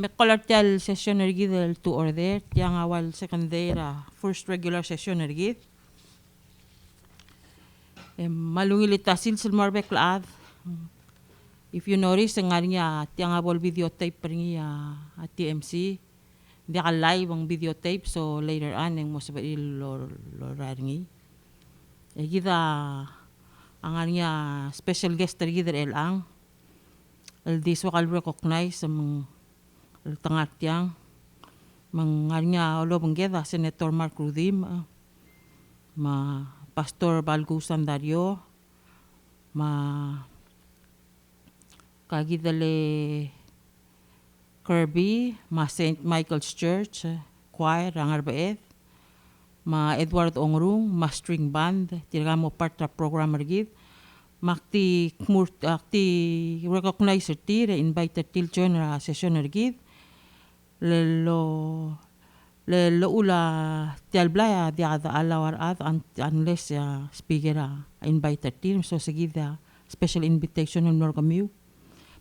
Mekkolartial session ergid el to order. Tiang awal secondera first regular session ergid. Malungil itasil silmarbek laad. If you notice, ang niya tiang awal videotape pa niya at TMC. Hindi ka live ang videotape, so later on, yung most of it loraringi. Gida, ang niya special guest ergid el ang. El diswa kal recognize ang tangat yang manganya olo banggeda Senator Mark Rudim ma Pastor Balgo Sandario ma kagidale Kirby ma St. Michael's Church choir rangarbaet ma Edward Ongrung ma string band tiramo part of program ergid makti recognize ti invited til join ra session ergid lelo ula tialblaya diada alawar at unless speaker invited team so sigida special invitation ng margamiu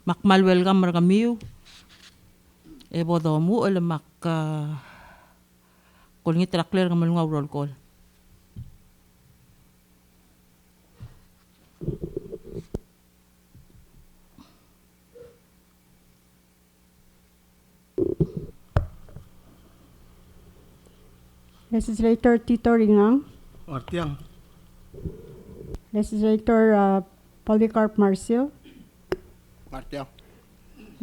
makmal welcome margamiu bodo mu ul mak kulngit rakler kamal nga roll call. Legislator Tito Ringang. Martiang. Legislator Polycarp Marcio. Martiang.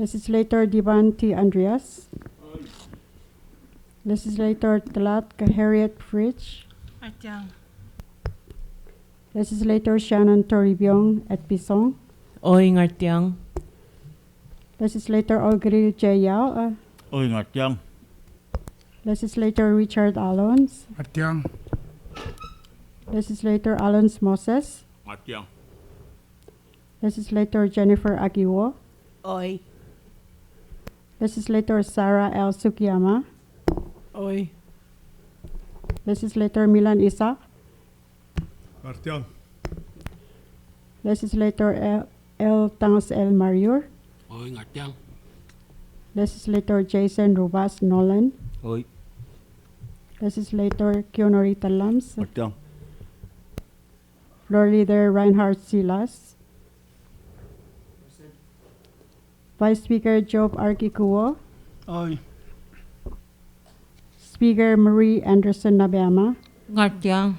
Legislator Divan T. Andreas. Legislator Talat Harriet Fritsch. Martiang. Legislator Shannon Toribong at Pisong. Oy, Ngartiang. Legislator Olgril J. Yao. Oy, Martiang. Legislator Richard Alons. Martiang. Legislator Alons Moses. Martiang. Legislator Jennifer Aguiwo. Oy. Legislator Sarah L. Sukiyama. Oy. Legislator Milan Isa. Martiang. Legislator L. Tangos L. Mariur. Oy, Martiang. Legislator Jason Rubas Nolan. Oy. Legislator Kionorita Lams. Martiang. Floor Leader Reinhard Silas. Vice Speaker Job Arkikuo. Oy. Speaker Marie Anderson Nabeama. Ngartiang.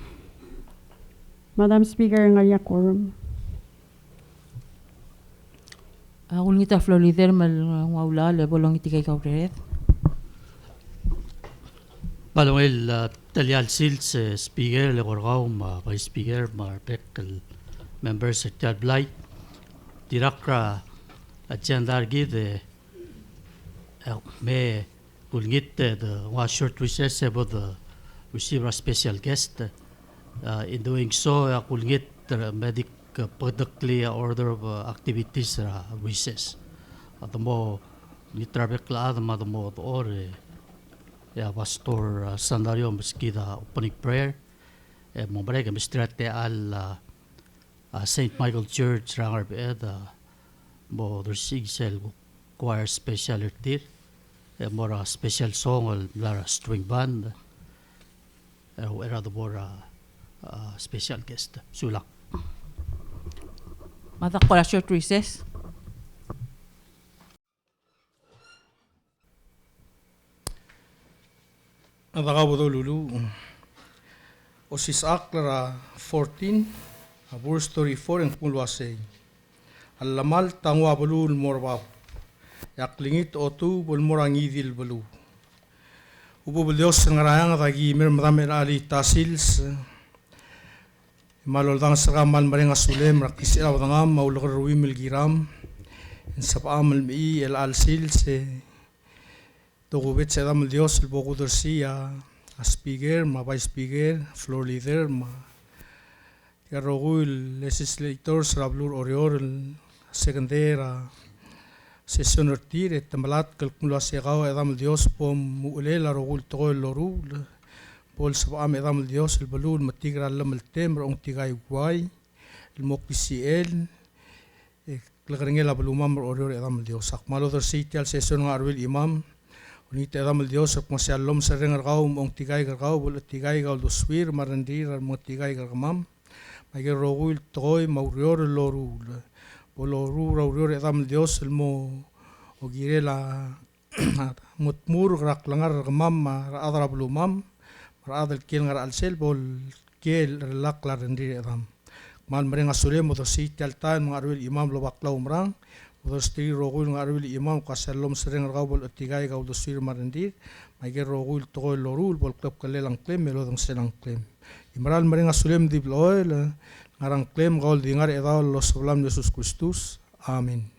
Madam Speaker Ngaya Quorum. Kulngita floor leader mal wala lebolong itikay kaureret. Malungil talyal sils speaker le korgaw vice speaker pek members at blay dirakra agenda gid me kulngit the one short recess about the receive a special guest in doing so kulngit medic productly order of activities recess at mo nitrabek la mo or Pastor Sandario Mosquida opening prayer. Mombrega mistrate al St. Michael Church rangar beed mo thersig sel choir specialty mora special song al lara string band era the mora special guest sulak. Matak ko la short recess. Natakaboto lulu. Osis aklara 14, verse 34 ang pulwasay. Alamal tangwa balul morwap. Yaklingit otu bulmorang idil balu. Upo Dios ngarayang tagi mirmatamir ali tasils. Maloltang sakaman maring asulem rakisira watangam maulokar ruwimil giram. Sapaamal mi el alsil se Togubit sa damal Dios el boku dersia a speaker, ma vice speaker, floor leader, ma karogul legislators rablur orior el secondera session ortir et tamalat kalkula segaw damal Dios pom muule la rogul togo el loru pol sabam damal Dios el balul matigra lam el tem ong tigay guay el mokisiel Klakaringel abulumam orior edam Dios. Akmalo der siti al session ng arwil imam. Unita edam Dios ak masyalom sa rengar kau mong tigay kau bol tigay kau doswir marandir ar mong tigay kamam. May rogul toy maurior lorul. Boloru raurior edam Dios elmo ogire la mutmur rak langar kamam raadra abulumam. Raadal kiel ngar alsel bol kiel relak la rendir edam. Mal mereng asule motor siti altan mga arwil imam lo bakla umrang motor stri rogul mga arwil imam kasalom sereng ragau bol tigay kau dosir marendir mager rogul toy lorul bol klub kalelang klem melodong selang klem imral mereng asule mdib loel ngarang klem gaul dingar edau lo seblam Yesus Kristus amin.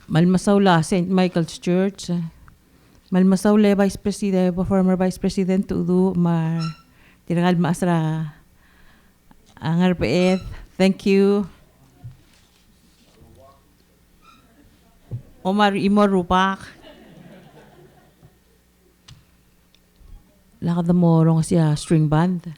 Malmasaula, St. Michael's Church. Malmasaula, Vice President, former Vice President, Udu, Mar, Tiragal Masra, ang RPF. Thank you. Omar Imor Rupak. Lakad na mo rong siya string band.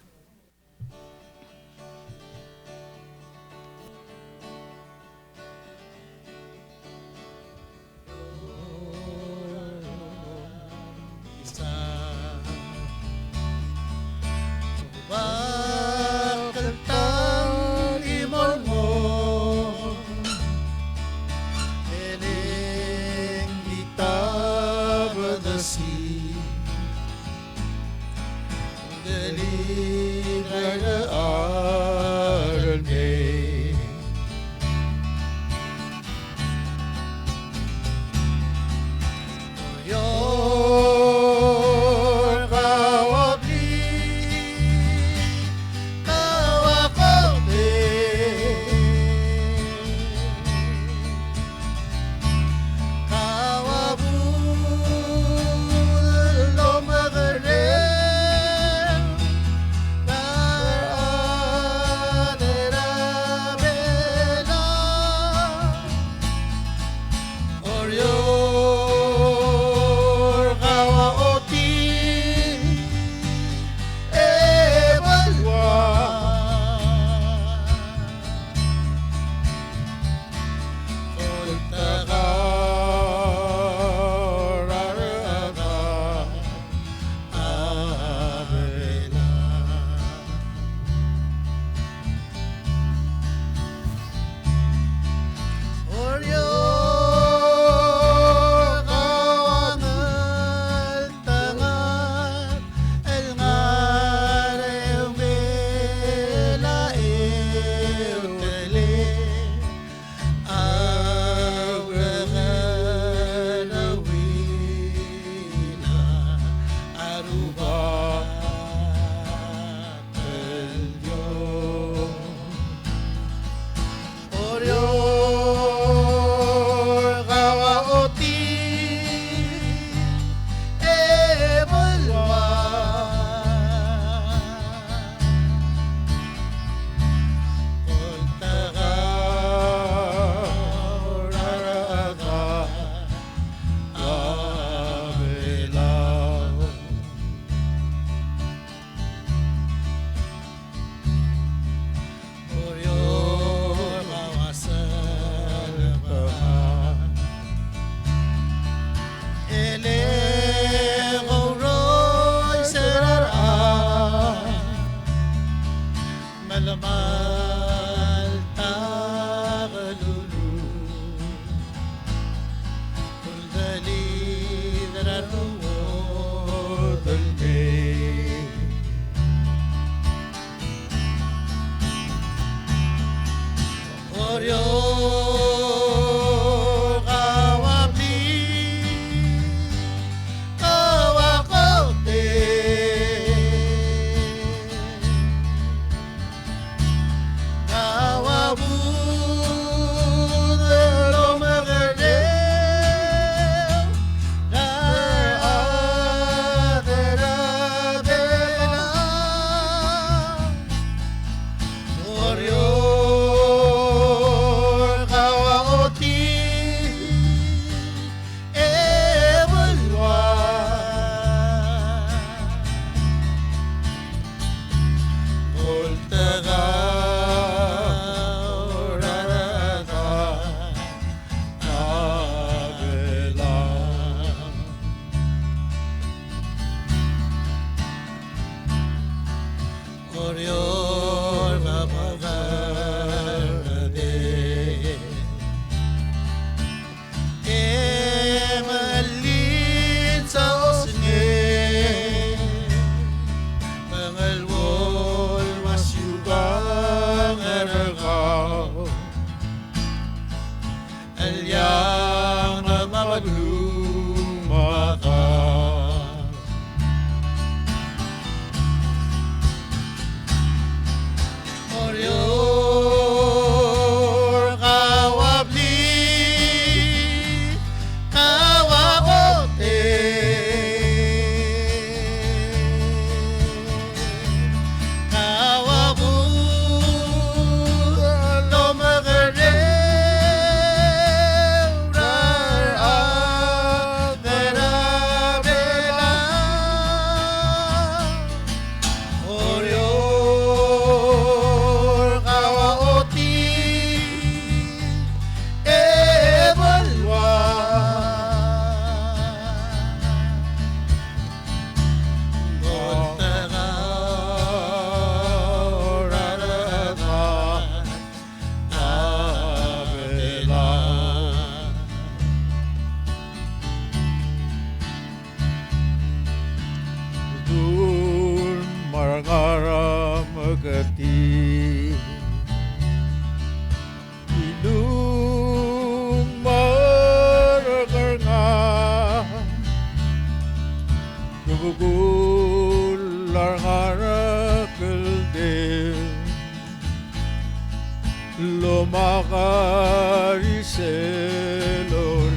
lumakay seloryo.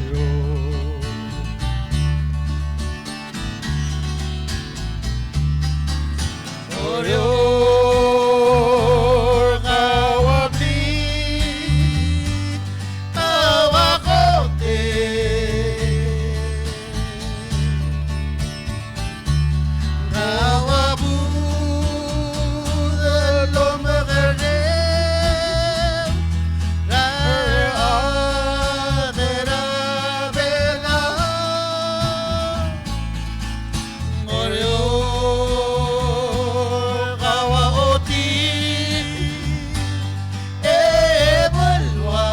Orior kawabli kawakote kawabu lomagare adera bela Orior kawaoti ebalwa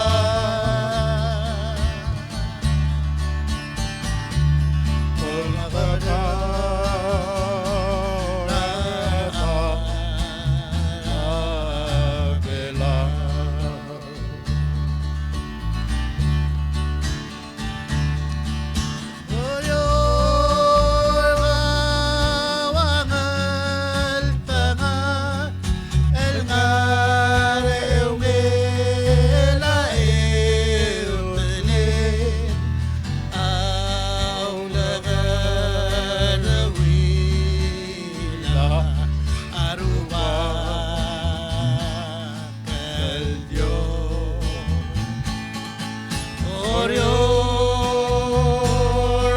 Orior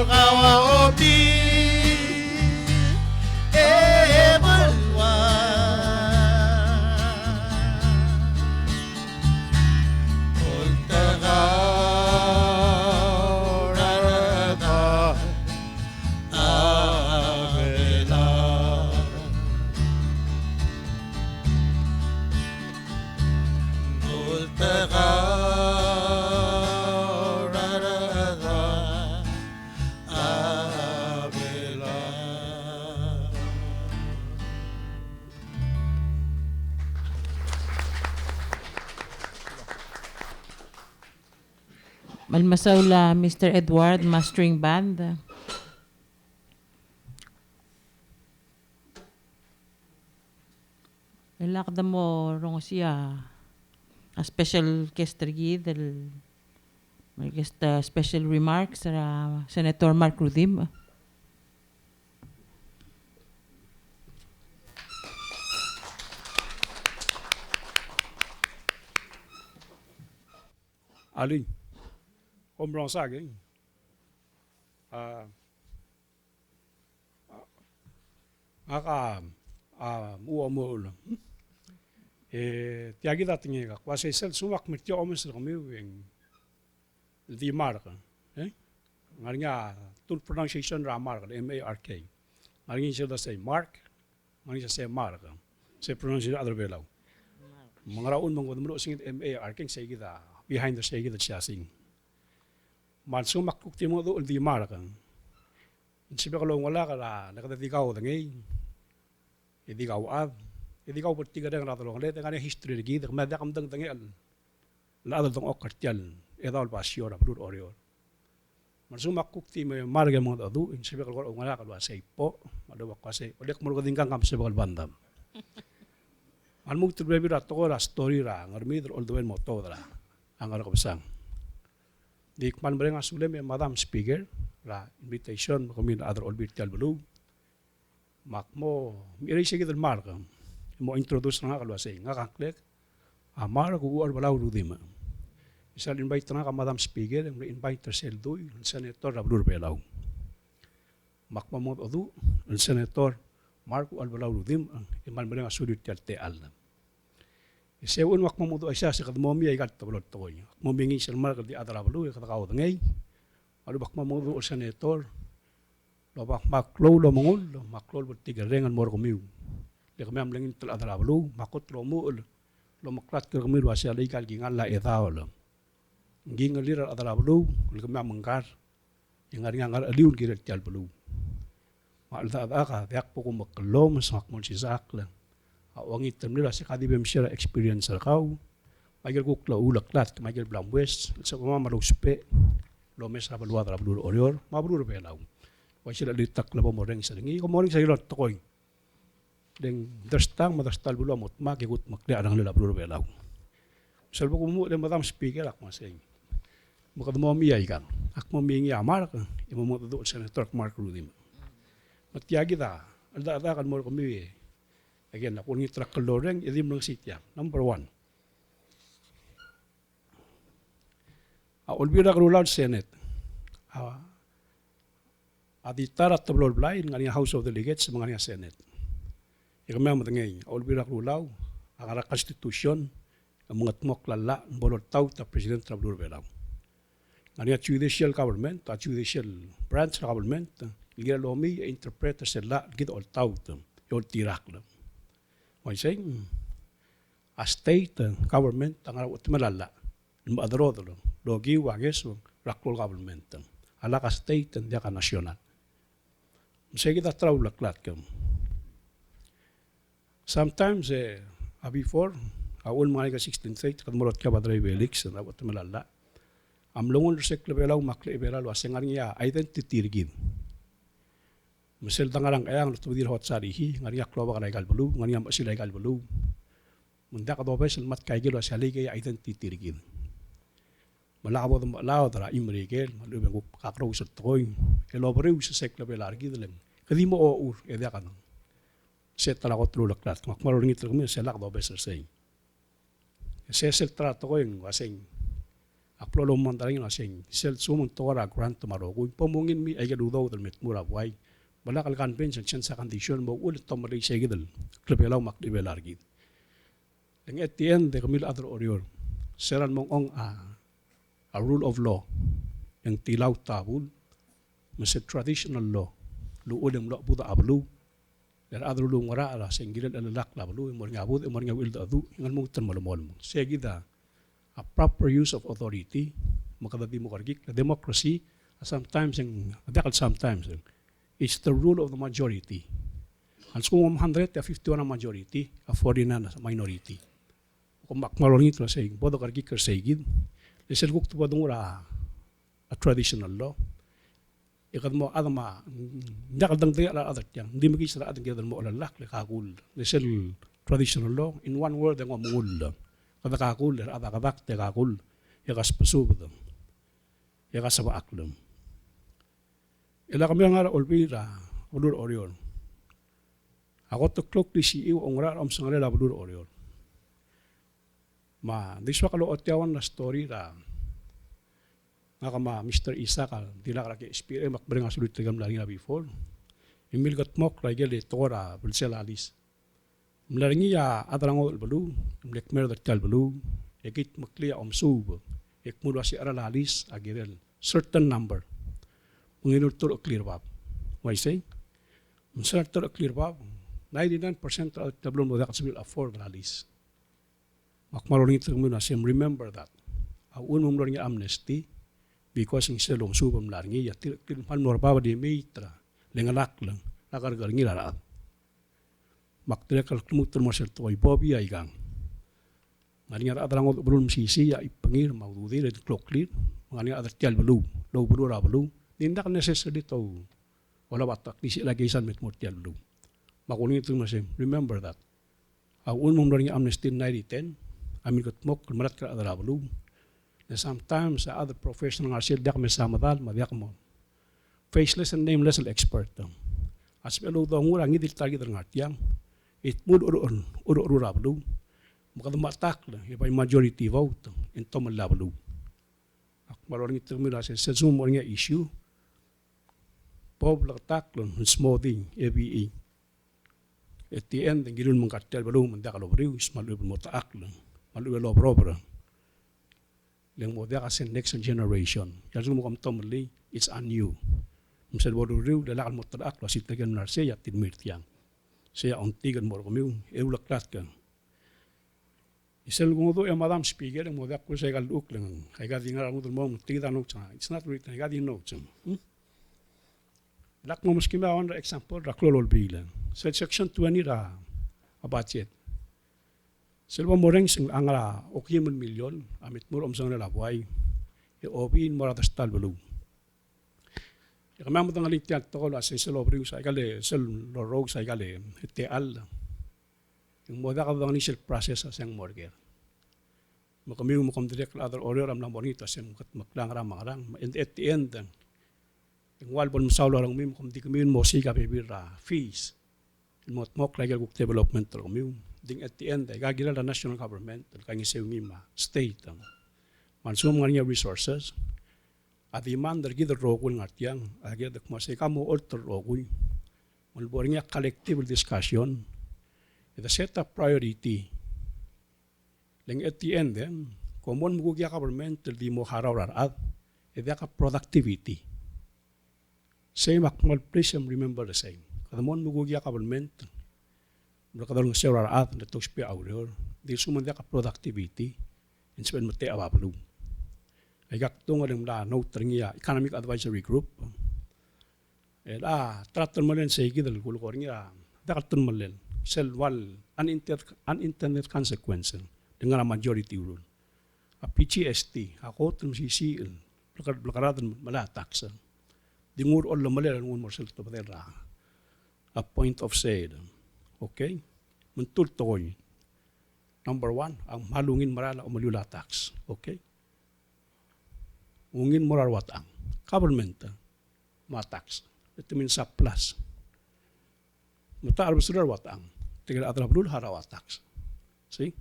kawaoti ebalwa Oltagarata avela Oltagarata avela. Malmasaw la Mr. Edward, Mastering Band. Ilakda mo rong siya a special guest rigi del may guest special remarks sa Senator Mark Rudim. Aling, ombrong saging. Uwa mo ulam. Tiagi dating ka. Kwasay sel sumak mertyo omes kami wing di marka. Ngaringa tul pronunciation ra marka M-A-R-K. Ngaringa siya say mark. Ngaringa siya say marka. Say pronunciation other way law. Mga raon mong wadamlo singit M-A-R-K say kita behind the say kita siya sing. Man sumak kukti mo do di marka. Siya kalau wala ka na nakadatigaw dangay. Idigaw ad. Idigaw pertiga dengan ratolong le dengan history lagi dak mada kam dang dangay al. La adal dong okartial. Edal pasyor abdur orior. Marsumak kukti may marga mo adu in siya kalau wala ka say po. Madawa kasi olek mo kadingkang kam siya bandam. An mug tugrabi ra to ra story ra ngarmi all the way mo to ra. Ang ara kabsang. Di man bareng asule may madam speaker ra invitation kami na other all virtual bulu. Makmo miri sige del marka mo introduce nga kalwa say nga kaklek amar ko uar balaw rudim isal invite na ka madam speaker ang invite sel doy senator Abdul Belaw makmo mo odu senator Marco Albalaw rudim iman mo nga sudut terte al isewon makmo mo do asya sa kadmomi ay gat tabulot to mo mingi sel marka di adara bulu ka takaw ngay alu bakmo mo do senator Lobak maklo lo mongol lo maklo bertiga rengan mor komiu. Le kami am lengin tel adara bulu makot lo mu lo maklat ke kami ruasya legal gingal la etao lo. Gingal lira adara bulu le kami am mengkar. Ingar aliun kira tial bulu. Mak ada ka tiak poko maklo masak mon si sak la. Awangi temnila si kadi bem share experience kau. Magil ko kla ulak lat magil blam west sa kuma maluspe. Lo mes ra balwa adara bulu orior mabru be law. Why sila litak labo mo ring sa lingi? Kung mo ring sa ilot tokoy. Deng derstang madastal bulo amot makikut makli anang lila bulu belaw. Selbo kumu de Madam Speaker ak masing. Makadmo mi ay kan. Ak mo mi amar ka. Imo mo do Senator Mark Rudim. Matiagi da. Ada kan mo kami. Again, ako ni track loreng idim ng sitya. Number 1. Olbira Rulal Senate. Aditara tablol blay ng House of Delegates sa mga Senate. Ikamay matangay. Olbira Rulaw. Ang Constitution. Ang mga tmok lala. Bolor tao ta President Trablur Belaw. Ang judicial government. Ang judicial branch ng government. Igira lomi interpret sila. Gito ol tao ta. Yung tirak lang. May saying, a state government ang arawat malala. Maadro lang. Logi wages rakol government. Ala ka state and ka national. Sige kita traw laklat kam. Sometimes before awon mga ka 16 state kad molot ka badray Felix na arawat malala. Amlongon sekle belaw makle belal wasengan niya identity rigid. Misal tangarang ayang tudir hot sarihi ngariya kloba ka legal bulu ngariya masih legal bulu. Munda ka dobes mat kaigil wa sali kay identity rigid. Malabo malaw dara imrigel malubeng ko kakro sa toy. Elobrew sa sekla belargi dilem. Kadi mo o eda kan. Set tala ko tulaklat. Makmaroling ito kami selak dobes say. Sesel trato ko yung wasing aplolom man taring wasing sel sumong tora grant tomorrow. Kung pamungin mi ay gadudaw dal met mura buhay. Balakal convention sa condition mo ulit tomalay sa gidal. Klebelaw makdi belargi. Ang at the end de kamil other orior. Seran mong ong a rule of law yang tilaw tabul mas traditional law luod ang law buta ablu dan other law ngara ala singgilan alalak lablu mo nga bud mo nga wil adu ngan mo tan malumol mo segida a proper use of authority makadabi mo kargik na democracy sometimes sometimes it's the rule of the majority ang kung 151 ang majority a 49 na minority kung makmalong ito sa bodo kargik segid Isel kuk tuwa dungura a traditional law. Ikat mo adama dakal dang dia ala adat yang hindi magis ra adang gidan mo alalak le kakul. Isel traditional law in one word ang amul. Kada kakul ada kadak te kakul. Yakas pasubad. Yakas sa aklum. Ila kami nga olbira ulur orion. Ako to klok di CEO ang ra am sangala ulur orion. Diswa kalau otyawan na story ra nga kama Mr. Isa ka dila ka experience makbring asulit tegam lagi na before imil gat mok ragel tora bulsel alis mlaringi ya adrang ol bulu mlek mer dat kal bulu ekit maklia sub ek mulu si ara alis agirel certain number menginur tur clear bab why say certain tur clear bab 99% of tablon mo dak sabil afford alis Makmarong ito muna siyem remember that. Aun mo mula amnesty because ng silong subam laringi ya tilpan mo rabawa di mitra lengalak lang nakargal ngi larat. Maktilekal kumutur mo sir toy bobi ay gang. Ngalingar adrang belum sisi ya ipangir maududi le kloklir ngalingar adar tial belu lo belu ra belu tindak necessary to wala batak di sila gaysan met mo tial belu. Makuling ito mo siyem remember that. Aun mo mula amnesty 9010 Amin kot mok marat ka adara bulu. And sometimes other professional arsil dak me samadal madiak mo. Faceless and nameless expert. As pelo do ngura ngidil tagi der ngatiang. It mud uru rablu. Makadama attack la by majority vote in tomal lablu. Ak marong ito mila sa zoom nga issue. Bob la attack lon smoothing ABE. At the end ngilun mong kartel balu mandak alobriu ismalu mo taak lang. Malu lo proper. Leng mo dia kasi next generation. Yang mo kam tomli it's on you. Misal bodo riu dalakal mo tadak lo sitagan narse ya tinmirtiang. Saya ontigan mo kami eulak klat kan. Isel mo do yang Madam Speaker yang mo dia ko sa galuk lang. Kay gadi nga mo mo tigda no cha. It's not written gadi no cha. Lak mo muski ma on example raklol bilan. Section 20 ra a budget. Selwa moreng sing angala okyemun milyon amit mur sang na buhay. E obin moratas talbulu. E kamang mutang alitiak to la sel obriu sa igale sel lorog sa igale te al. Yung moda ka bang initial process sa sang morger. Makamiw mo direct other order am lang bonito sem kat maklang ram marang. And at the end, yung walbon mo saulo lang mim kung di kami mo siga bibira fees. Mo mok legal book development to kami. Ding at the end, gagila la national government, kangi sew mima state. Mansum nga resources. At the man der gidar rogul ngartiang, agad dak masay kamo alter rogul. Malbor nga collective discussion. Ita set up priority. Leng at the end, common mugugya government di mo haraw at ita ka productivity. Same akmal please remember the same. Kadamon mugugya government berkadal ng sewa at na tuspi auror. Di suman ka productivity. Inspect mate ababalu. Ay gakto nga lang note ringiya economic advisory group. Tratan mo len sa igidal kulukor niya. Dakatun mo len. Selwal unintended consequences. Dengan majority rule. A PTSD, ako tum sisil, blakaradan malataksan. Dingur all malala ngun morsel to badera. A point of said. Okay? Muntul toy. Number 1, ang malungin marala o malula tax. Okay? Ungin morar watang. Government, matax. Ito means surplus. Mata arbusudar watang. Tinggal atrabul harawa tax. See?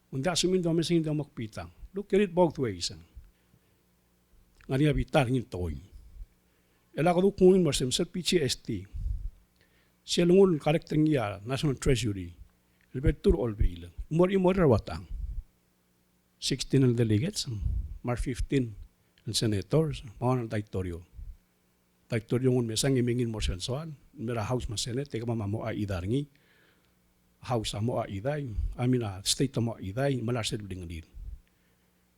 Unda asumin daw mesin daw makpitang. Look at it both ways. Nga niya bitar ngin toy. Ela ko kungin mo sem sa PTSD. Siya lungun karakter niya National Treasury. Ilbetur olbil. Imor watang. 16 ang delegates, mar 15 ang senators, mga ng daitorio. Daitorio ngun mesang imingin mo sensual. Mera house ma senate, teka mamamo a idarngi. House mo a iday, state mo a iday, malasel dengan dir.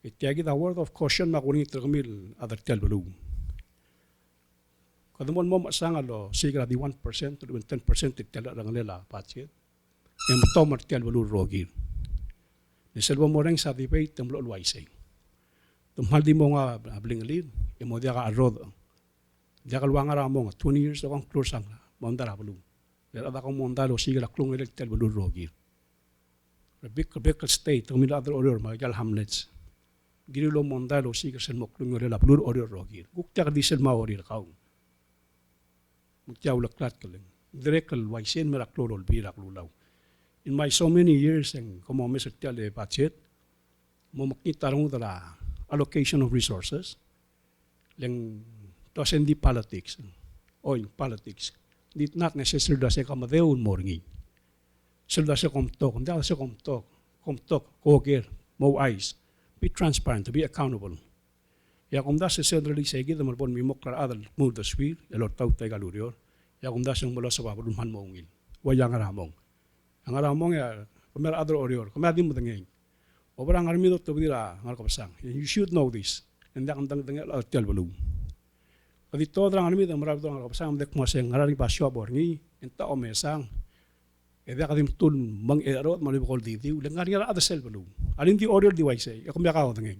Itiagi the word of caution makuning terkamil other telbalug. Kadamon mo masangalo, sigra di 1% to 10% itela lang nila patsit. Yung to martial balug rogir. Niselwa mo rin sa debate temlo ulwaisay. Tumhal di mo nga blingalid, imo dia ka arod. Dia ka luwang mo nga 20 years akong close ang mandara balug. There ada kong mondalo sigla klung electel balur rogir. Rebecca state kung other order magal hamlets. Girilo mondalo sigla sen moklung order balur order rogir. Gukta ka diesel maorir kaung. Mutyaw laklat kaling. Direkal waisen meraklorol birak lulaw. In my so many years and como Mr. Tele budget, mo makita rin dala allocation of resources. Leng to sendi politics. Oil politics. Dit not necessary da se kamadeun morngi. Sila se komtok, hindi se komtok, koger, mo eyes. Be transparent, to be accountable. Ya kung da se centrally se gid mo bon mi moklar adal mo da swir, elor tau tay galurior. Ya kung da se mo sa babulun man mo ngil. Wayang ramong. Ang ramong ya kumer adal orior, kumer di mo dengeng. Obrang armido to bidira ngal ko pasang. You should know this. Hindi kang dengel tel balung. Kadi to drang almi dang marab dang kapasang dek mo seng ngarari pasyo borngi enta o mesang eda kadim tul mang erot mali bokol didi ulang ngari ada sel belum alin di order di waise ya kumya ka dangeng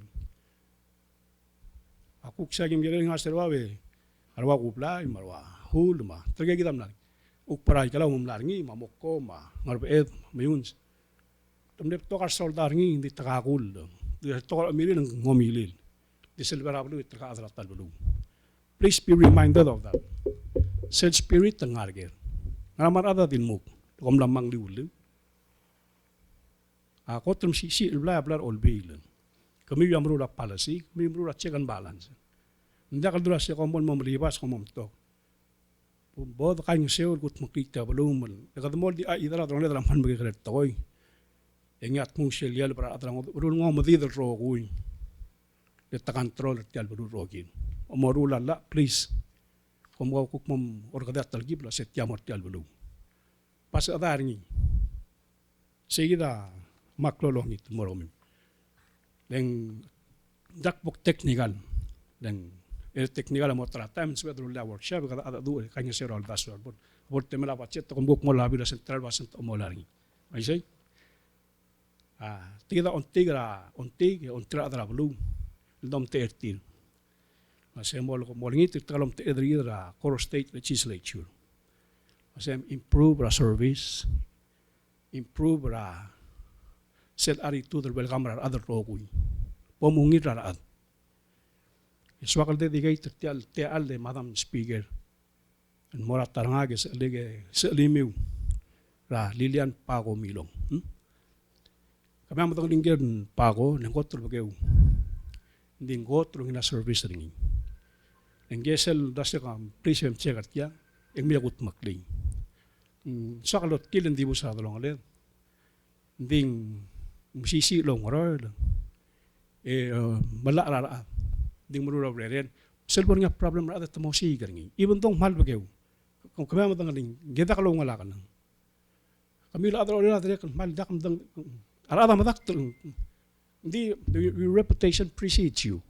aku ksagim gere ngasirwa we arwa kupla marwa hulma terge gidam nang ukparai kala larngi mamokko ma ngarbe mayun tumde tokar soldar ngi di takakul di tokar amilin ngomilil di silbera blu taka adratal belum. Please be reminded of that. Said spirit ang arger. Ngaramar ada din mo. Kom lamang liwulu. Ako trum sisi bla all bilan. Kami yung amrula policy, kami amrula check and balance. Hindi ka dula siya komon mo malibas komon to. Bodo kayong sewol gut makita balumul. Nakadamol di idara drone dalam man magigalit toy. Ingat mong selyal para adrang urul ngo madidal roguy. Deta control at yal rogin. Omorula la please. Kumaw kukmom orgadat talgibla set yamort yal balum. Pas adarngi. Sige da maklolong it moromim. Deng dakbok technical. Deng technical mo tratam swedro la workshop kada ada du kanya serol basor bon. Bot temela pacet kumbuk mo labi la central basent omolari. Ay say. Tiga ontigra ontra adra balum. Dom tertil. Masem molingit talom tedrira Koror State Legislature. Masem improve our service, improve our sel ari tu del welcome rar other rogui pomungir rar ad swakal de digay te al de Madam Speaker and mora tarangage se limiu ra Lilian Pago Milong kami ang matang linggan Pago nang kotro bagay hindi kotro ngina service ringi nang gesel dasya kam prisem check at ya ang miyagut makling sakalot kilen di busa dolong ale ding musisi long rar malak ding murura breren selbor nga problem ra at mo si garngi even tong mal bagay kung kami ang matang ling geda kalong wala ka nang kami la adro kan mal dak dang arada madak hindi your reputation precedes you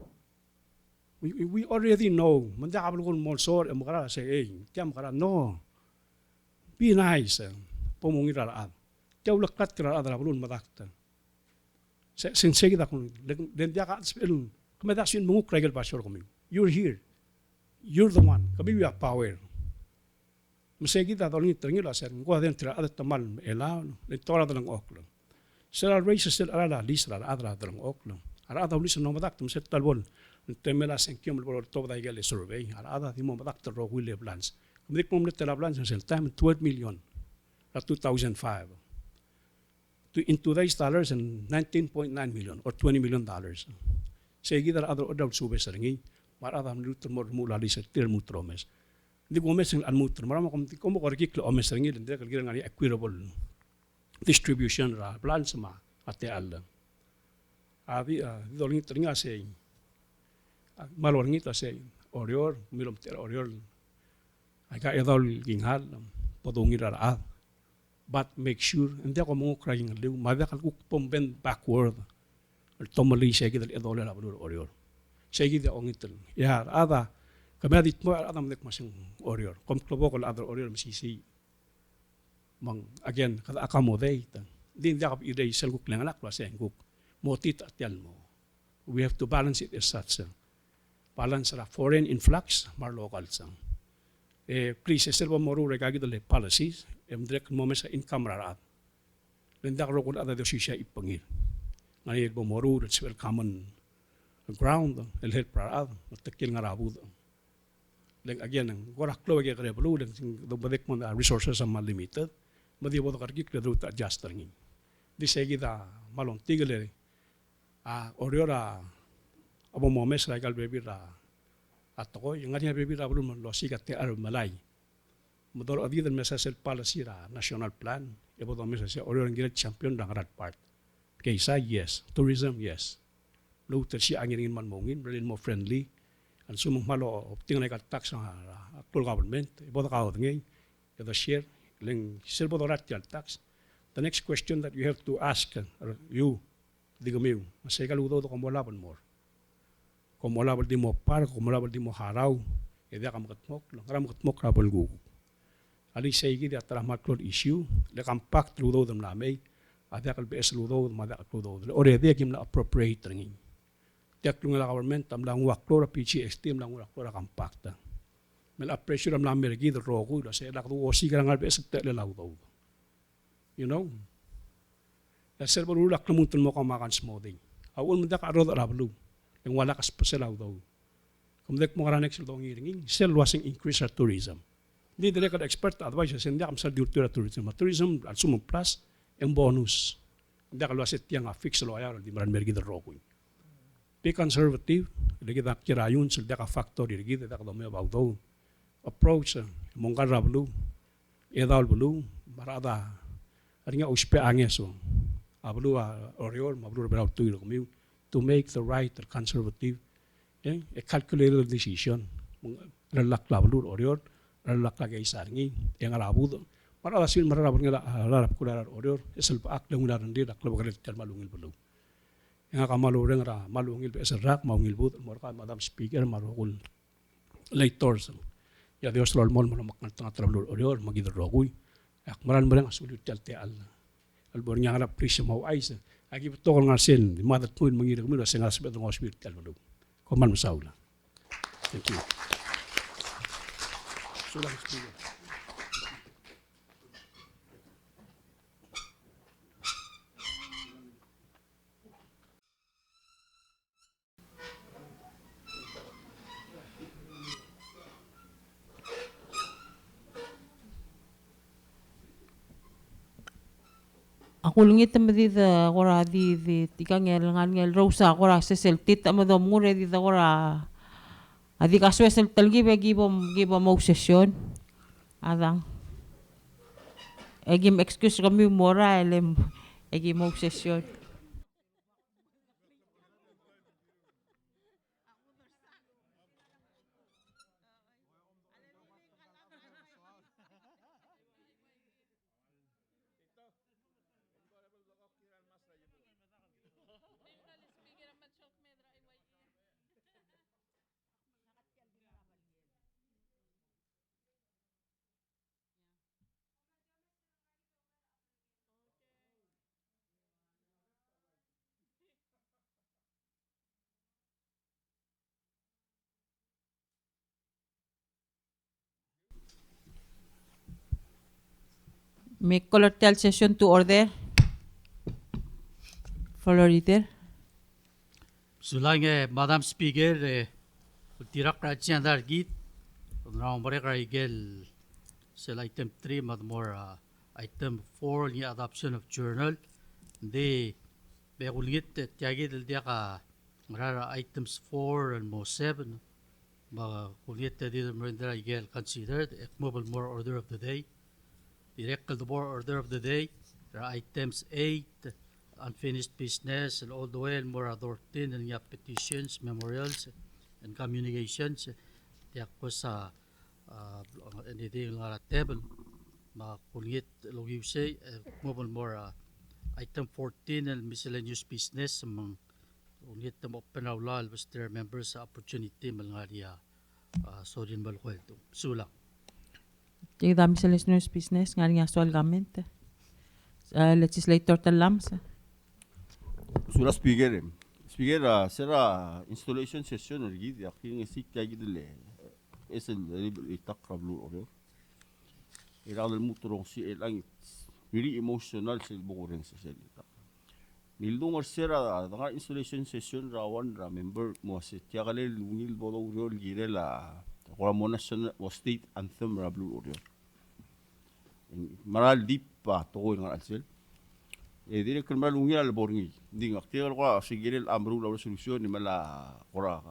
we already know manda kabul kon molsor mo kara say tiam kara no be nice pomungir ra tiaw lakat kara adra bulun madak sin kita kun den dia ka spel kami da sin munguk regel pastor kami you're here you're the one kami we have power masegi kita tolong tengil aser ngwa den tra adat tamal ela le tora dalang oklo sel races sel ala lisra adra dalang oklo ara ada ulis no madak tum set talbol temela senkium bol to da igale survey ara ada di mo madak ro wille plans kami kom le tela plans sel time 12 million at 2005 in today's dollars and 19.9 million or 20 million dollars segi dar adro odal sube seringi mar ada minuto mula li set tir mutromes di gomes ang anmutor marama kom ko rekik lo omes seringi den kal girang ani equitable distribution ra plan sama ate alla abi dolin tringa se malor ngita se orior milom ter orior aga edol ginghal podongira ra but make sure hindi ko mo crying liu mada kal kuk pomben backward tomali se gidal edol la bulur orior se gidal ongitel ya ada kami adit mo adam nek masing orior kom klobo kol other orior misisi mang again kada akamo day din da kap ide sel guk lang alak klase guk motit atyal mo we have to balance it as such balance ra foreign influx mar local sang please sel bo moru regagi dole policies emdrek mo sa income ra linda ko kul ada dosisya ipangil ngai bo moru that's well common ground el help ra matakil nga rabu like again ang gorak klo ge kare bulu dang do badek mo resources are limited madi bo karki klo ta adjust ringi di segi da malong tigele oriora abo mo mes la gal bebi ra atoko yung ngani bebi ra bulu lo sigate ar malay modor adi den mesa sel policy ra national plan ebo do mesa se oriora ngiret champion dang rat part kaysa yes tourism yes lo tersi angin man mongin berlin mo friendly and sumong malo tingnan ka tax sa actual government ibo ka ngay the share ling silbo dorat yan tax the next question that you have to ask you digamiu masay kaludo to kung wala more kung wala di mo par kung wala di mo haraw edi ka makatmok lang ram makatmok rabol gu ali say gid at matlod issue le compact ludo dam lamay ada kal bes ludo mada ludo ore edi kim na appropriate ringin tiyak yung government tam lang waklo ra PGST lang waklo ra compacta mel pressure am lang mergi do rogo da se la do osi garang albe sa tele law do you know la serbo lu lak namun mo ka makan smoothing awon mo da ka ro ra blu yung wala ka special law do kumdek mo karanek sil do ngiring sel wasing increase our tourism di dire ka expert advice sen dia kam sa diurtura tourism al sumo plus en bonus da ka wasit yang fix lo ayar di maran mergi do rogo be conservative lagi dak kirayun sil da ka factor lagi da ka do me about do approach mong karablu edal bulu marada aringa uspe angeso ablu oriol mablu beraw tuilo kami to make the right and conservative a calculated decision lalak lablu oriol lalak lagay sarngi yang arabu marada sil marada nga larap kular oriol esel paak lang ular ndi dak labagalit kan malungil bulu yang kamalureng ra malungil be serak maungil but morka Madam Speaker marukul lators ya Dios lo almol mo makna trablor orior magidor roguy ak maran barang asulit talte al albor nya ala prisya mau aisa agi to ko ngasen di madat tuin mangir kami sa ngas betong hospital lo ko man masaula thank you sulang speaker Akulungit ma dida kora di tikang ngel rosa kora sesel tita ma dom ngure dida kora adi kaswesel talgi be gibom mo sesyon. Adang. Egim excuse kami mora elem egim mo sesyon. Make collectel session to order. Floor leader. Sulang Madam Speaker, tirak rajian dargit, rang mereka igel sel item 3 more item 4 ni adoption of journal. De begulit tiagi del dia ka merara items 4 and mo 7. Kulit di mereka igel considered mobile more order of the day. Direct the more order of the day. There are items 8, unfinished business, and all the way, and more 14, and petitions, memorials, and communications. Tiyak po sa anything nga table, makulit logiw say, mobile more item 14, and miscellaneous business, among ulit na open awlal, was there members opportunity, malangariya, so din balkwento. Sulang. Yung dami sa listeners business nga nga sual gamit. Legislator talams. Sura speaker. Speaker sera installation session ergid yakin esik kagidle. Esel itak rablu oro. Iral muturong si elang very emotional sel bukuren sa sel itak. Nildong sera nga installation session rawan ra member mo si tiagale lungil bodo oro girela. Kora mo national state anthem rablu oro. Maral deep pa to nga alsel. Dire kan maral ungi al borngi. Ding aktial ko sigiril amru la resolution ni mala kora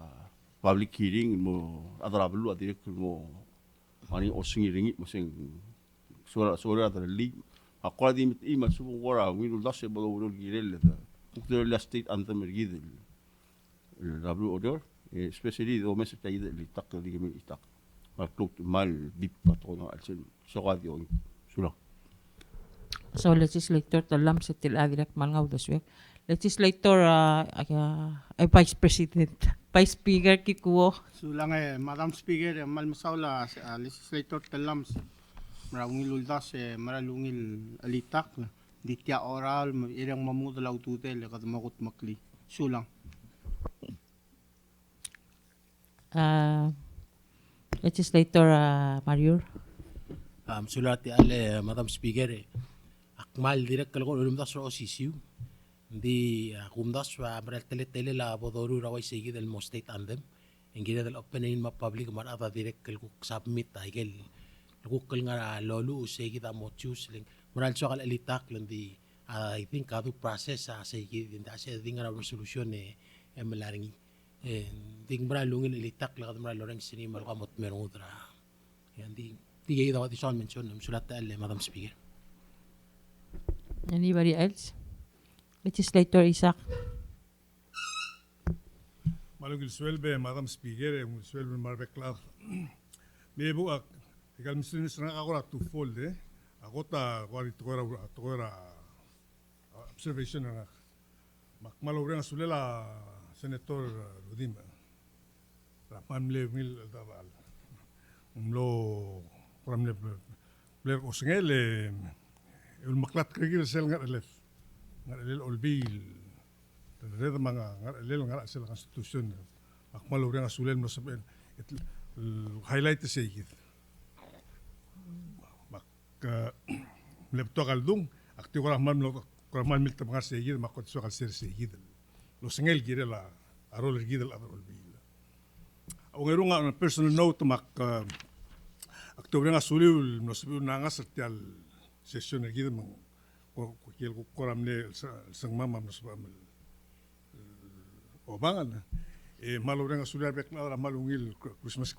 public hearing mo adrablu dire kan mo mani osingi ringi mo sing sura adra league. Akwa di mit ima subu kora ngil dasse bodo uro girel da. Ukter la state anthem ergid. Rablu order especially do mes tayid li tak di mi itak. Mal deep pa to nga alsel. So radio sulang. So legislator talam sa tila direct malngaw daswek. Legislator Vice President, Vice Speaker Kikuo. Sulang Madam Speaker, malmasawla legislator talams marangil uldas maralungil alitak ditya oral irang mamudalaw tutel kad makut makli. Sulang. Legislator Marior. Sulati ale Madam Speaker akmal direct kalau umdas ro sisiu di umdas wa beral tele la bodoru rawai segi del state anthem ingida del opening ma public mar ata direct kalau submit agel kukul nga lolu segi da mo choose ling moral so kal elitak lendi I think kadu process sa segi dinda sa dinga resolution emlaringi ding moral lungin elitak la moral loreng sini mal kamot merudra yan di tiga daw additional mention sulat al Madam Speaker. Anybody else? Legislator Isaac. Malungil swelbe Madam Speaker, swelbe marbeklar. Mebu ak tikal mislinis na ako ra twofold Ako ta kwari tukora observation na makmalore nga sulela Senator Ludim. Rapamle mil daval. Umlo kuramle bler osngel el maklat krigil sel ngarelef. Ngarelel olbil. Red mga ngarelel ngara sel constitution. Makmalore nga sulen no saben highlight sa igit. Mak lepto kaldung akti kuramman mil tamangar sa igit makot so kal ser sa igit. Lo sengel girela arol igit al olbil. Ang ngero nga personal note mak Oktubre nga suliw no sabi na nga sa tial session na gid mang kil ko koram ne sang mama mas ba obangan maloreng asulia bek na malungil Christmas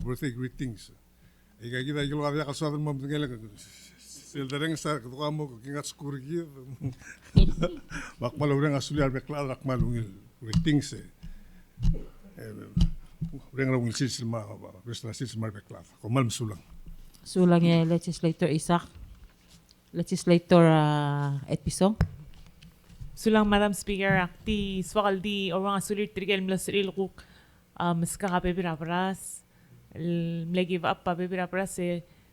birthday greetings kita gilo kaya kalsado mo ngela sildareng sa kuha mo kingat skurgi bak maloreng asulia bek na malungil greetings reng rawil silma Christmas silma bek na komal sulang Legislator Isaac. Legislator Episong. Sulang Madam Speaker, akti swakal di orang asulir trigel mula siril kuk meska ka pepirapras. Mlagi va pa pepirapras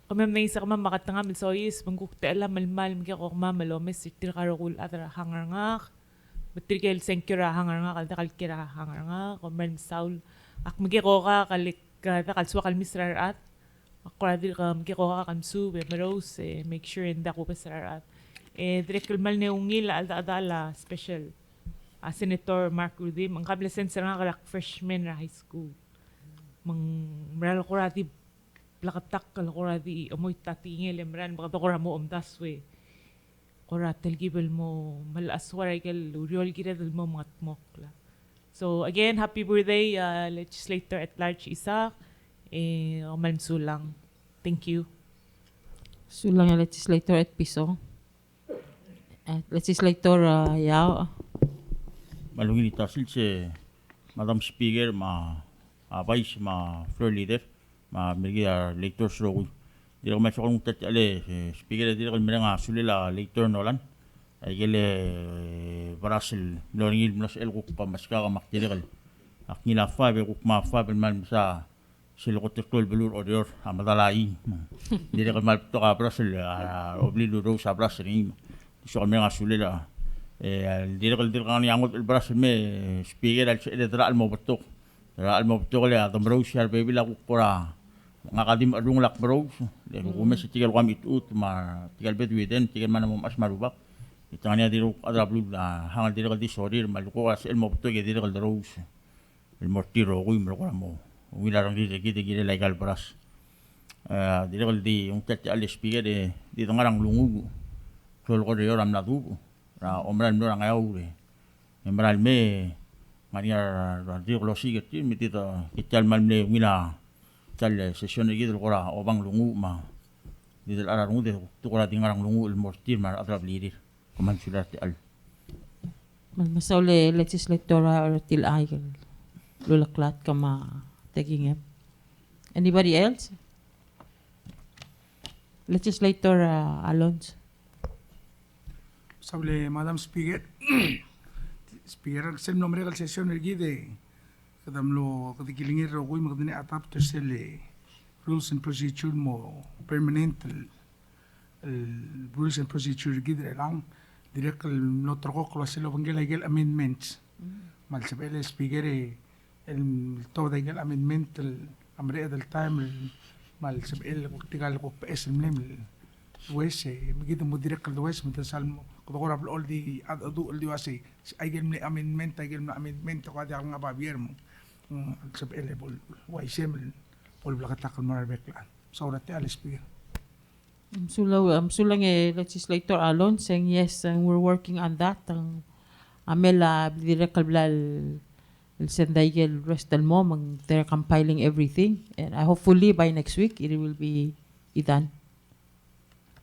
kamem na isa kamam makatanga mil soyis mangkuk teela malmal mga kokma malomes sitir karokul atra hangarngak. Betrigel senkira hangarngak kalda kalkira hangarngak. Kamem saul ak mga koka kalik kalswakal misrarat. Akuradir ka magkikoha kamsu, maros, make sure hindi ako pasararat. Direk kalmal na ungil, alda-adala, special. Senator Mark Rudim, ang kablasen sa nga kalak freshman na high school. Maral kurati, plakatak kurati, amoy tatingil, maral baka kura mo omdaswe. Kuratel gibel mo, malaswaray kal, uriol giradal mo mga tmokla. So again, happy birthday, Legislator at Large Isaac. Oman sulang. Thank you. Sulang yung Legislator at Pisong. At Legislator Yao. Malungin itasil si Madam Speaker, Vice, Floor Leader, Mirgia Lector Srogoy. Dito ko may sokong tatali, Speaker, dito ko may nga sulila Lector Nolan. Ay gile Brasil, Lorengil Mlas Elkuk pa maska ka maktilikal. Aknila 5, Elkuk ma 5, man sa sila ko tikol belur odior amadalai dire ko mal to ka Brasil oblido ro sa Brasil ni so kami nga sulila dire ko ni angot el Brasil me speaker al sila dra al mobetok le adam ro shar baby la ko pora nga kadim adung lak bro le ko me si tigal kwam itut tigal bet widen tigal man mo mas marubak itanya diro adra blue hangal dire ko di sorry mal ko as el mobetok dire ko ro el mortiro ko mo wilarang kita legal beras. Di kalau di yung tete alis piga di tangarang lungu. Kalau kau dia orang nadu, omran orang ayau le. Omran me mania di kalau sih kita mesti kita mal le wila. Tal session gitu kalau obang lungu di dalam lungu deh tu kalau tangarang lungu el mortir atrap lirir. Kaman sudah al. Masaule Legislator til ay lulaklat kama taking him. Anybody else? Legislator Alonso. Sable Madam Speaker, Speaker, sem nombre kal session ergi de kadam lo kadikilingir ro koy magdani atap to sele rules and procedure mo permanent rules and procedure ergi de lang direct lo troco ko selo bangel amendments. Mal sabele Speaker el todo el amendment el amre del time mal sabel tigal ko PS mlem wes magito mo direct el wes mo salmo ko ko all di adu di wasi ay gel amendment ko ada nga babier mo sabel bol wai sem bol blakatak mo rebekla so that al speaker sulang Legislator Alon saying yes and we're working on that amela direct kalblal el sendayel rest del mom they're compiling everything and hopefully by next week it will be done.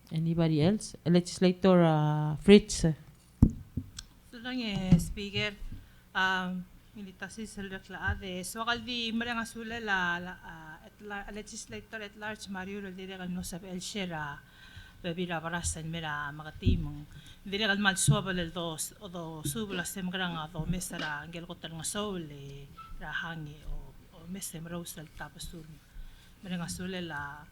Anybody else? Legislator Fritz. So lang Speaker militasi selakla ade so kaldi marang asula Legislator at large Mario dire kal no sab el shera bebira barasan mera magatimong dire kal mal sobal el dos o subla sem grang ado mesara angel ko tang soul rahangi o mesem rose al tapasul mera asula la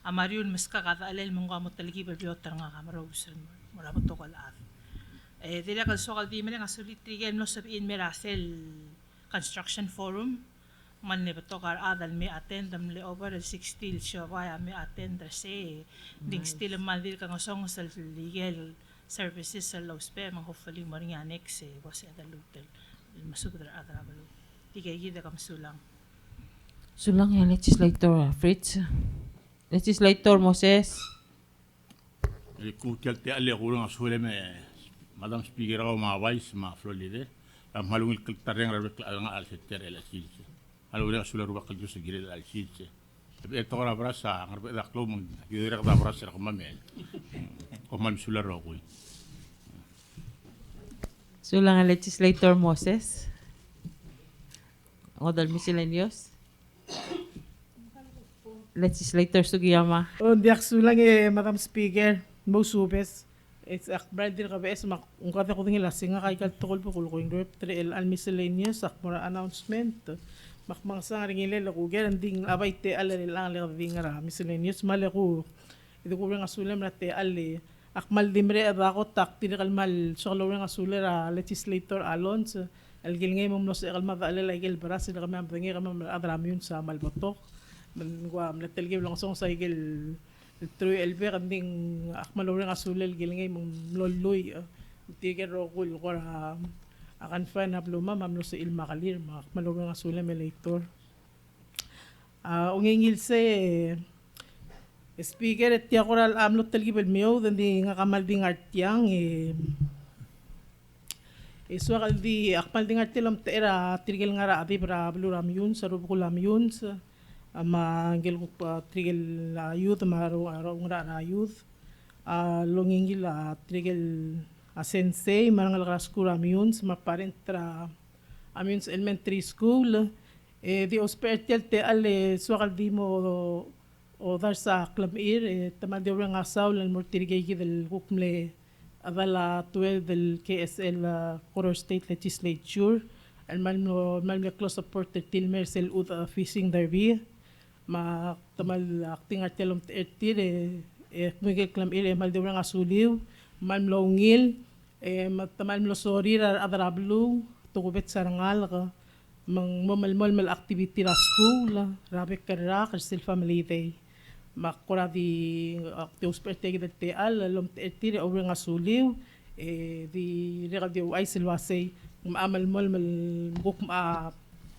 amariun meska kada alel mong mo taligi bebiotar nga rose mura to kal at dire kal so kaldi mera asuli trigel no sab in merasel construction forum man ne betokar adal me attend le over 60 siya vaya me attend se ding still maldir ka ngosong sa legal services sa law spe man hopefully mo ring annex was ada lutel masubra adrabalo tigay gida kam sulang Legislator Fritz. Legislator Moses. Kung te ale kurang asule me Madam Speaker ako mga vice mga floor leader. Ang halungil kaltareng rabek ang alsetere la silse. Halungil asule rubak kaljo sa gilid al silse. Tapi ito ko na brasa, ang rabek daklo mong gilid ka brasa ako mamel. Kuman sula ro ko. Sulang ang Legislator Moses. Ang odal miscellaneous. Legislator Sugiyama. O diak sulang Madam Speaker, mo subes. It's akbral dir ka bes mak ungkata ko tingil singa kay kaltukol po kulko group 3 al miscellaneous akmara announcement. Makmang sa ringile ko gan ding abay te al lang le dingara miscellaneous male ko. Ito ko nga sulam na te al akmal dimre ako tak tinakal mal so lo nga sulera legislator Alonso al gilngay mo no sa kalma daalala igel baras sila kami ambangi kami adram yun sa malbotok. Manguam na telgib lang song sa igel True elbe kanding akmalore nga sulel gilingay mong loloy tiger rokul ko akan fan habluma mamno sa ilma kalir akmalore nga sulel elector ungingil se speaker at tiya koral amlo talgibel miyo dandi nga kamal ding artyang so kaldi akmal ding artilam tera tirgel nga ra ati para bluram yun sa rubukulam yun sa manggil ko trigel youth maro na youth longingil trigel sensei marangal raskura amyuns maparent tra amyuns elementary school di hospital te ale swakal di mo o dar sa klamir tamal di orang asaw lan mo tirigay del hukmle avala 12 del KSL Koror State Legislature al malmo close supporter tilmer sel ut fishing derby ma tamal acting artelom tertir miguel klamir mal de orang asuliw mal mlongil tamal mlo sorry adrablu tugubet sarangal ka mang mamalmol mal activity ra school rabek karra kastil family day makura di active sperte gid te al lom tertir orang asuliw di radio ay silwasay maamalmol mal buk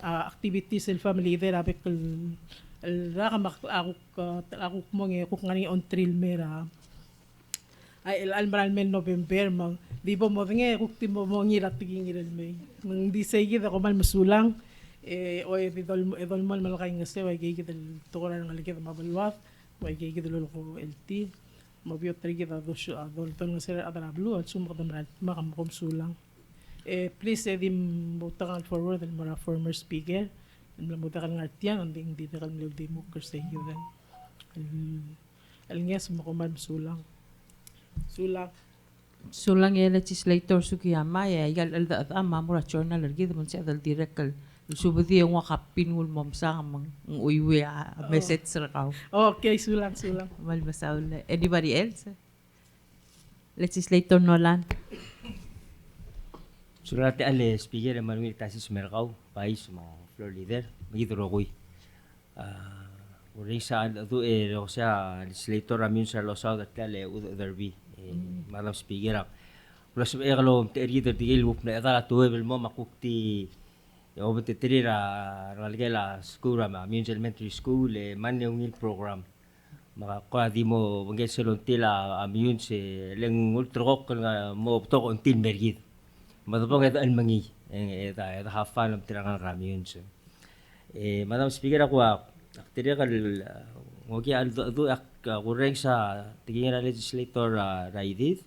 activity sil family day rabek raka ako mo ng kung ngani on trail mera ay almaral men November mang di ba mo nga kung timo mo ngirat tigingirel may nang di sige ako mal masulang o idol mal malakay nga se way gigid tukuran ng aligid mabalwat way gigid lolo ko LT mabiyo trigid dos adol ton nga sir adrablu at sumakadamral makamkom sulang please dim butang forward and mara former speaker Mulamuda ka ng artiyan, hindi na kang luldi mo kasi yun. Alingas mo kuman sulang. Sulang yung legislator Sugiyama, igal alda at ama, murachor na largi, naman siya dal direkal. Subadi yung wakapin ngul momsa ang uywi message sa rakaw. Okay, sulang. Malmasaw na. Anybody else? Legislator Nolan. Surati ale speaker Emmanuel Tasis Mercao, pais mo floor leader, magituro ko'y. Uring saan ito siya legislator amyun sa Losaw at kale Derby. Madam Speaker, kung sa kalau terjadi tigil wop na ita tuwe mo makukti yung betitiri raligela school amyun sa elementary school man yung program. Makakuha di mo bangay salon tila amyun sa lang ultrok nga mo tok until mergid. Matapong ito almangi. Ito hafan ng tirangan kami yun. Madam Speaker ako, tira ka ngogi aldo kureng sa tiging legislator raidit.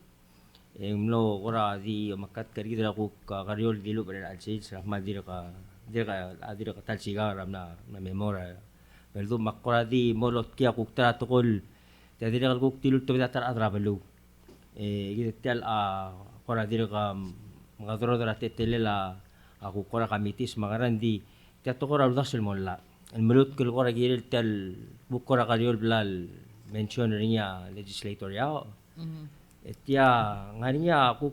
Mlo kura di makat kari dira ko karyol dilo pada alsid sa madira ka talsiga ram na memora. Pero makura di molot kia ko tra tukol. Dira ka ko tilul to datar adrabalo. Gitel kura dira ka mga duro tele la aku kora kamitis magarandi tiato kora udasel molla el melut kul kora giril tel bukora kariol blal mention rinya legislator ya etia ngarinya aku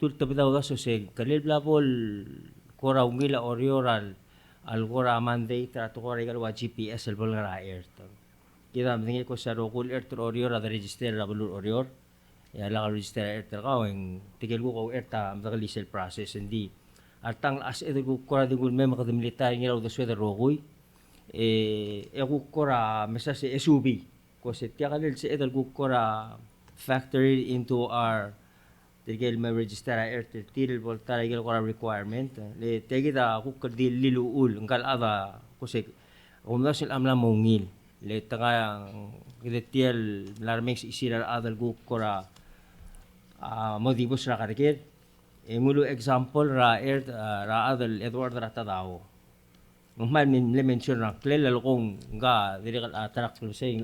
tul tabida udaso se kalil blabol kora ungila orioral al kora amande trato kora igal wa GPS el bolgara air kita mendingi ko sa rokul air orior ada register la bulur orior ya la register erta ka ang tigil ko erta ang lisel process hindi atang as ito ko kora di gulme makad militar ngira uda sweda rogoy ko kora mesa se SUV ko se tiya kalil se ito ko kora factor it into our tigil may register air tiril volta tigil ko requirement le tegida ku kerdi liluul ngkal ada kusik umdas amla mongil le tanga gidetiel larmex isirar adal gu kora modibus ra karikir ngulu example ra air ra adal Edward ra tadao Umay min le mention ra klel kung nga diri kal tarak saying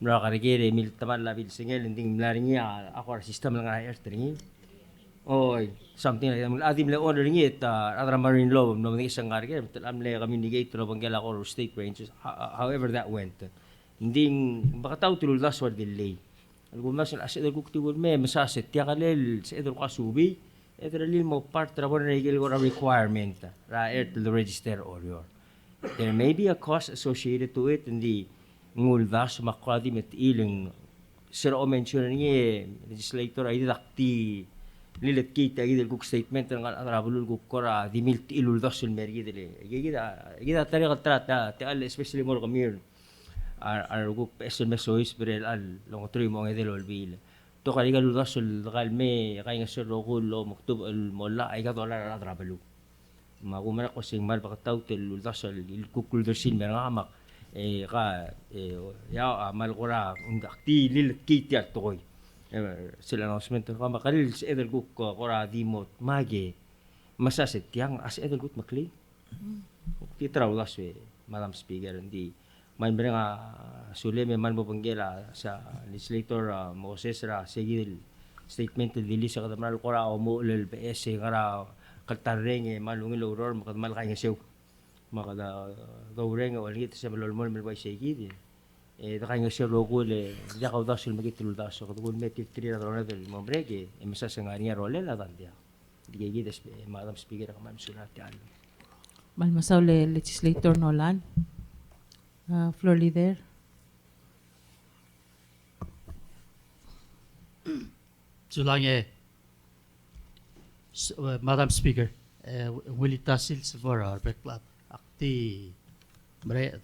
mra karigere mil taman la bil singel ending mlaringi ako system lang air tringi oy something like that adim le order ngi adra marine law no ngi isang karigere am le communicate no bangela ko state ranges however that went ending bakataw tulul das war delay algumas as edel kukti wol me masaset ya kalel sa edel kasubi edel mo part ra bon regel ko requirement ra air to the register or there may be a cost associated to it hindi nguldas makwadi met iling sir o mention ni legislator ay dakti lilet kita gidel kuk statement ng arabulul kuk kora di milti iluldas sul mergi dele gida tari trata te al especially more community ar kuk SMS sois berel al long tri mo ngedel olbil to kali galuldas sul kalme kay nga sir rokul lo maktub al molla ay ka dollar arabulu magumara ko sing mal pakataw tel uldas sul kuk kuldersin merngamak mal kora akti lil kiti at toy sila announcement ko makalil sa edel guk kora dimot mage masaset yang as edel gut makli titraw laswe Madam Speaker hindi man brenga sule me man mo panggela sa legislator Moses ra sigil statement dili sa kadamral kora o mo lel PS kara kaltareng malungil auror makadmal kay ngesew makada gaureng o lingit sa malolmol melbay sigid dakay nga siya logo le ya kauda sul magitul da so kadul me titri ra ronel del mombrege emsa sangania role la dandia digigid Madam Speaker ka man sulati al Malmasaw le legislator Nolan floor leader Sulange Madam Speaker Willie Tasil for our club akti mere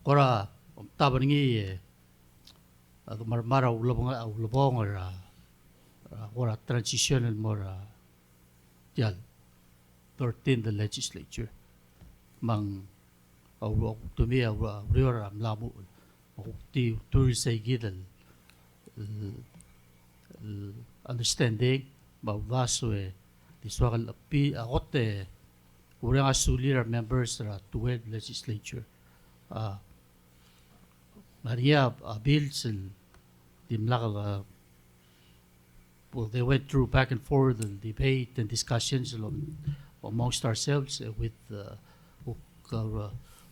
kora tabaningi marmara ulabong kora transitional more yal 13 the legislature mang awro tumi awro riora amlamu ti turisay gidal understanding bawaswe diswakal api akote urang asulir members ra 12 legislature Maria bills dimlaka well they went through back and forth and debate and discussions amongst ourselves with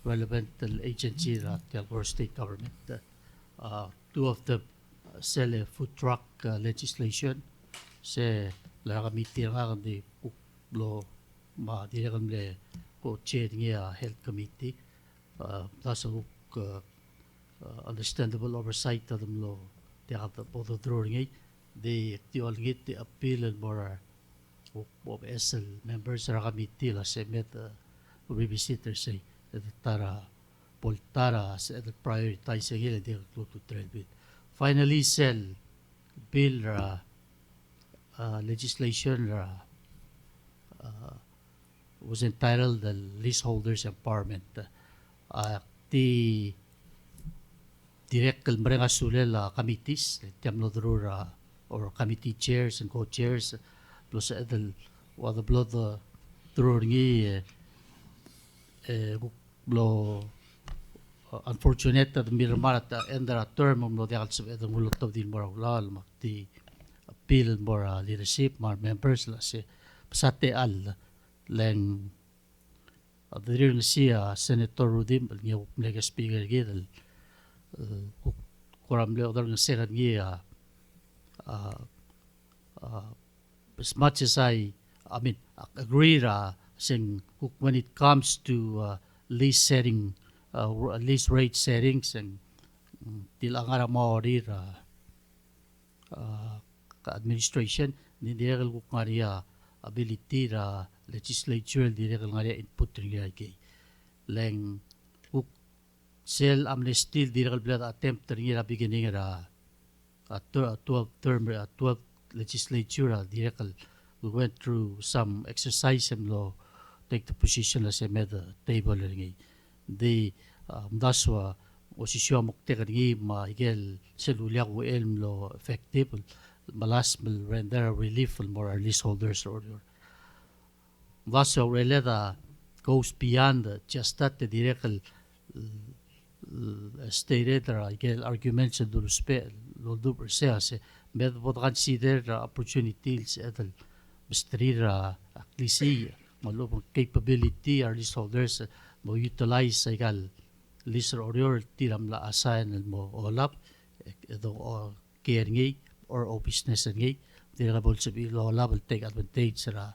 relevant agency at the state government two of them sell a food truck legislation se la committee nga di lo ma direkam le ko chair ngia health committee that's a understandable oversight of them lo they have the both of drawing the all get the appeal and more of SL members ra committee la se met revisitors say tara poltara se the prioritizing it they go to trade with finally sell bill legislation was entitled the leaseholders empowerment the direct kalmrenga sulela committees tiamlo drura or committee chairs and co-chairs plus the blood drurgi lo unfortunate that mirmarat ender a term lo de also the mulot of din moral makti appeal more leadership more members la se pasate al leng adrir siya senator Rudim ngi mega speaker gidel koram le odar ngi ngi as much as I mean agree saying when it comes to lease setting lease rate settings and tilangara mo rir administration ni direkal ko ngaria ability ra legislature direkal ngaria input ria kay leng sel amnesty direkal blad attempt ria beginning ra 12th legislature directly we went through some exercise lo take the position as a meta table ngi the daswa osisyo mukte ngi ma igel selulya ko elm lo effective malas will render relief for more leaseholders order daswa releda goes beyond just that the direct stated igel arguments do respect lo do per se as med what consider opportunities at Mistrira aklisi malo capability or leaseholders mo utilize igal lease order tiram la assign mo olap ito caring or o business ngi dirable sabi lo level take advantage ra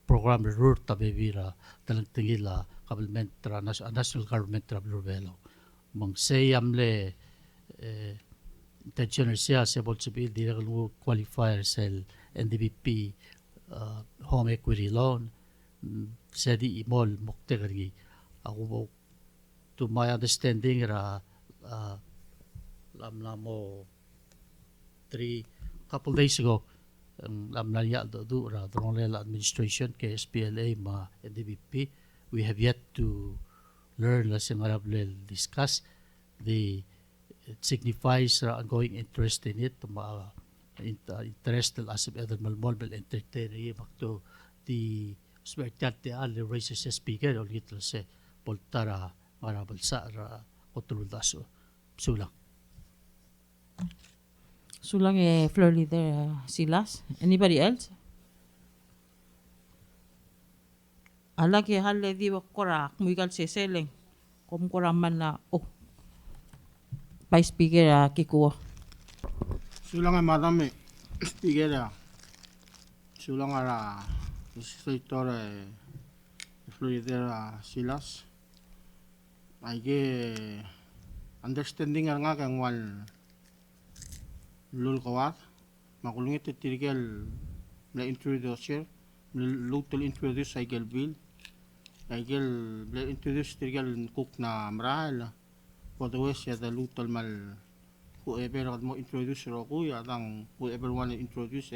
program route tabira talang tingila government tra national government tra bluvelo mong say amle intention siya sa bolsabi dirable qualifier sel NDBP home equity loan sa di imol mukte kari ako to my understanding ra lam mo 3 couple days ago lam na ya do ra Dronel administration kay SPLA ma NDBP we have yet to learn la singarable discuss the it signifies ongoing interest in it ma interest as other malmol entertain back to the swertante al raises speaker o little se poltara marabal sa otrudaso sulang floor leader Silas. Anybody else? Alagi halle di wakora muigal seseleng kom koraman na Vice Speaker Kikuo. Sulang madame Speaker sulang ara Legislator Florida Silas ay understanding nga kang wal lul kawat makulungit tirigel na introducer local introduce cycle bill cycle introduce tirigel cook na maral for the west ya the local mal whoever mo introduce ro kuya tang whoever want to introduce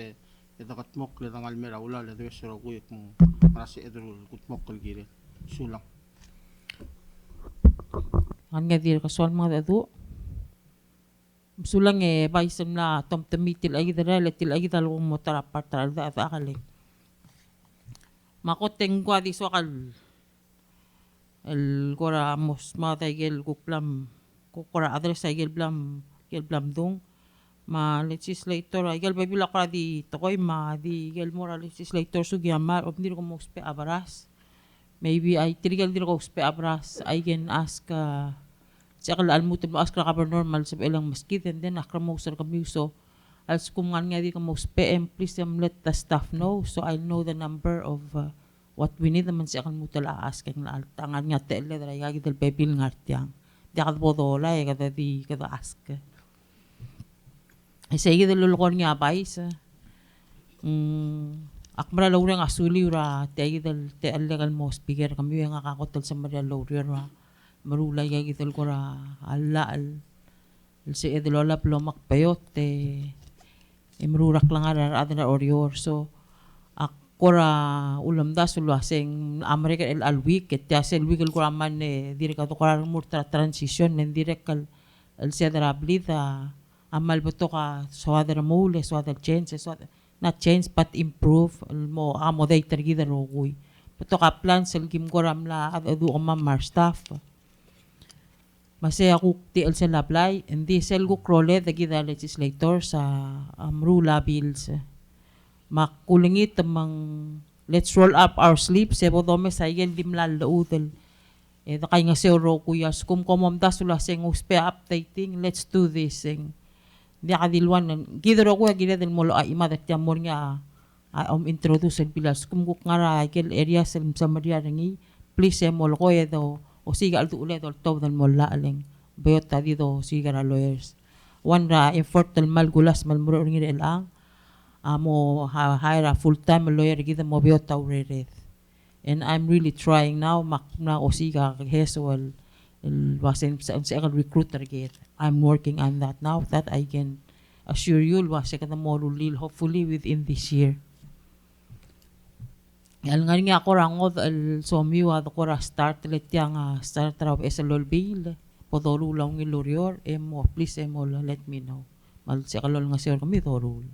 ito katmok le tang almera wala le west ro kuya mo para si edrul kutmok kalgire sulang Ang nga dir kaswal mga dadu. Sulang baisam na tom tamitil ay dara letil ay dalawang motor apartal da akali. Makoteng kwa di swakal el kora mos matay kuklam kukora adres ay blam dong ma legislator ay babila kora di tokoy ma di moral legislator sugyamar obnir ko mospe abaras. Maybe I trigger din ko spe abras I can ask sa kalaan mo ask ka normal sa ilang maskit and then akra mo sir kami so as kung nga di ka mo spe please let the staff know so I know the number of what we need naman sa akan mo tala ask ang tangan nga tele dara yagi del pepil ngartyang di ka bodola kada di kada ask ay sige del lulukon nga bais akmara lawrang asuli ura teidal te illegal mo speaker kami yung akakotol sa Maria Laurier ra marulay kay gital ko ra al si edlola plomak payot marurak lang ara adana orior so akora ulam da sulaseng American el alweek ket sel week ko man dire ka to kora murta transition en direkal el sedra blida amal beto ka so adara mole so adara change so not change but improve mo amo day tergida rogoy puto ka plan sel gim goram la adu mamar staff masaya ko tiel sel apply hindi sel go krole the legislator sa amrula bills makulingit mang let's roll up our sleeves sebo dome sa igen dimlal lautel da kay nga sero kuyas kum komom da sula seng uspe updating let's do this thing di kadilwan gidro ko gila del molo ay imadat jamor nga introduce el pilas kum kuk ngara kel area sa Maria ngi please mol ko edo o siga altu ule dol tob del molla aleng bayot tadi do siga ra lawyers one ra effort del malgulas malmuro ngi elang amo hire a full time lawyer gida mo bayot tawreret and I'm really trying now makna o siga heswal wasen sa recruiter get I'm working on that now that I can assure you wa se kada mo lil hopefully within this year. Al nga nga ako rangod al somi wa ko ra start let yang start raw esalol bil podolu lang ilurior emo please emo let me know. Mal se kalol nga sir kami dorul.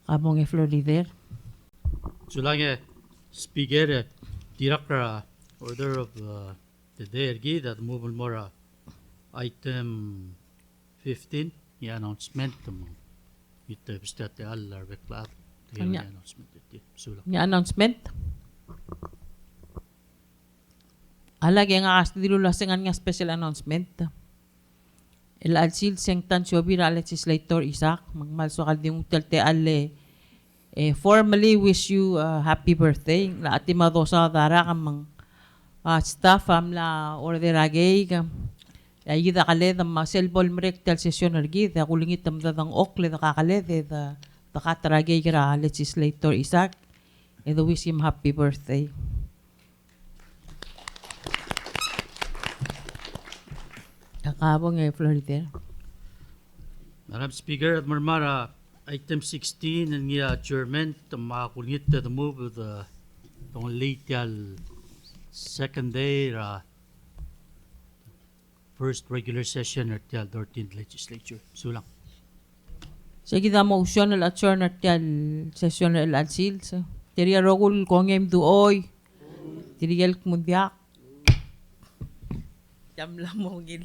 Among e flor leader. Sulange speaker director order of the day ergi that move more item 15 announcement mo ito bistate all reclap announcement ito sulang Nga announcement. Alagi nga as dilo lasengan nga special announcement. El alsil seng tan shobi ra legislator Isaac magmalso kal ding telte alle formally wish you a happy birthday la ati madosa dara kamang staff am la orderagay kam ayida kale da selbol mrek tel session ergi da kulingit tam dadang okle da kakale da kataragay ra legislator Isaac and wish him happy birthday. Kakabong Florida. Madam Speaker, at marmara item 16 and nga adjournment makakulingit the move of the tong late second day first regular session at 13th Legislature. Sulang. Sige da motion al adjourn at session al alsil. Tiriya rogul kongem duoy. Tiriyal kmundiak. Jam lang mo gil.